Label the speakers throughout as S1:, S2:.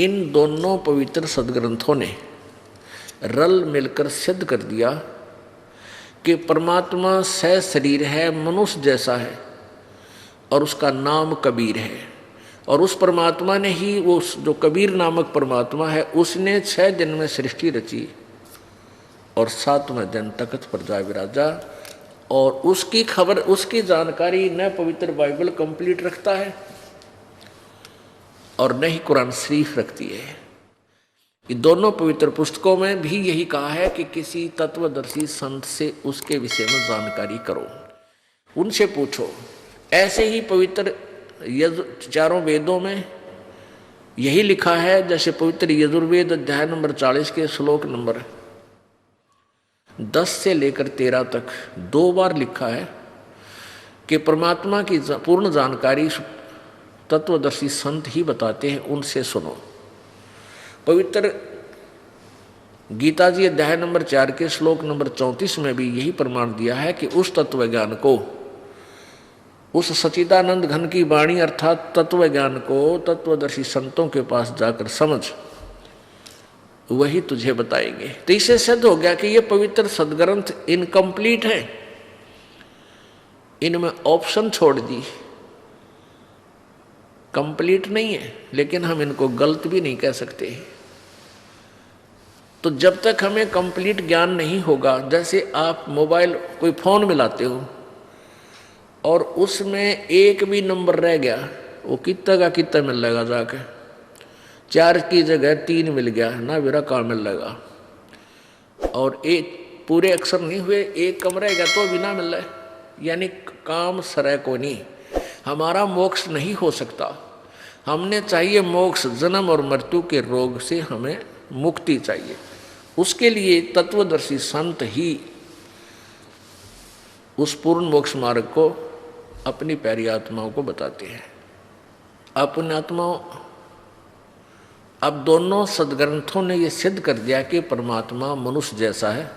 S1: इन दोनों पवित्र सदग्रंथों ने रल मिलकर सिद्ध कर दिया कि परमात्मा सशरीर है, मनुष्य जैसा है और उसका नाम कबीर है। और उस परमात्मा ने ही, वो जो कबीर नामक परमात्मा है, उसने 6 दिन में सृष्टि रची और 7वें दिन तख्त पर जा विराजा। और उसकी खबर, उसकी जानकारी न पवित्र बाइबल कंप्लीट रखता है और न ही कुरान शरीफ रखती है। ये दोनों पवित्र पुस्तकों में भी यही कहा है कि किसी तत्वदर्शी संत से उसके विषय में जानकारी करो, उनसे पूछो। ऐसे ही पवित्र चारों वेदों में यही लिखा है, जैसे पवित्र यजुर्वेद अध्याय नंबर 40 के श्लोक नंबर 10 से लेकर 13 तक 2 बार लिखा है कि परमात्मा की पूर्ण जानकारी तत्वदर्शी संत ही बताते हैं, उनसे सुनो। पवित्र गीता जी अध्याय नंबर 4 के श्लोक नंबर 34 में भी यही प्रमाण दिया है कि उस तत्व ज्ञान को, उस सच्चिदानंद घन की वाणी अर्थात तत्व ज्ञान को तत्वदर्शी संतों के पास जाकर समझ, वही तुझे बताएंगे। तो इससे सिद्ध हो गया कि ये पवित्र सदग्रंथ इनकम्प्लीट है, इनमें ऑप्शन छोड़ दी, कंप्लीट नहीं है। लेकिन हम इनको गलत भी नहीं कह सकते। तो जब तक हमें कंप्लीट ज्ञान नहीं होगा, जैसे आप मोबाइल कोई फोन मिलाते हो और उसमें एक भी नंबर रह गया, वो कितना का कितना मिल जाएगा, जाके 4 की जगह 3 मिल गया ना, मेरा काम मिल जाएगा। और एक पूरे अक्षर नहीं हुए, एक कम रह गया तो भी ना मिल रहा है, यानी काम सरे को नहीं। हमारा मोक्ष नहीं हो सकता। हमने चाहिए मोक्ष, जन्म और मृत्यु के रोग से हमें मुक्ति चाहिए। उसके लिए तत्वदर्शी संत ही उस पूर्ण मोक्ष मार्ग को अपनी प्यारी आत्माओं को बताते हैं। अपनी आत्माओं, अब दोनों सदग्रंथों ने ये सिद्ध कर दिया कि परमात्मा मनुष्य जैसा है,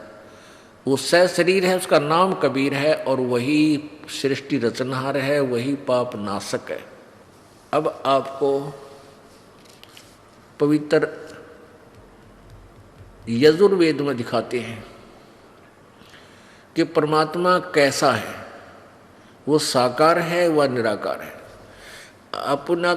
S1: वो सशरीर है, उसका नाम कबीर है और वही सृष्टि रचनहार है, वही पाप नाशक है। अब आपको पवित्र यजुर्वेद में दिखाते हैं कि परमात्मा कैसा है, वो साकार है व निराकार है। अपना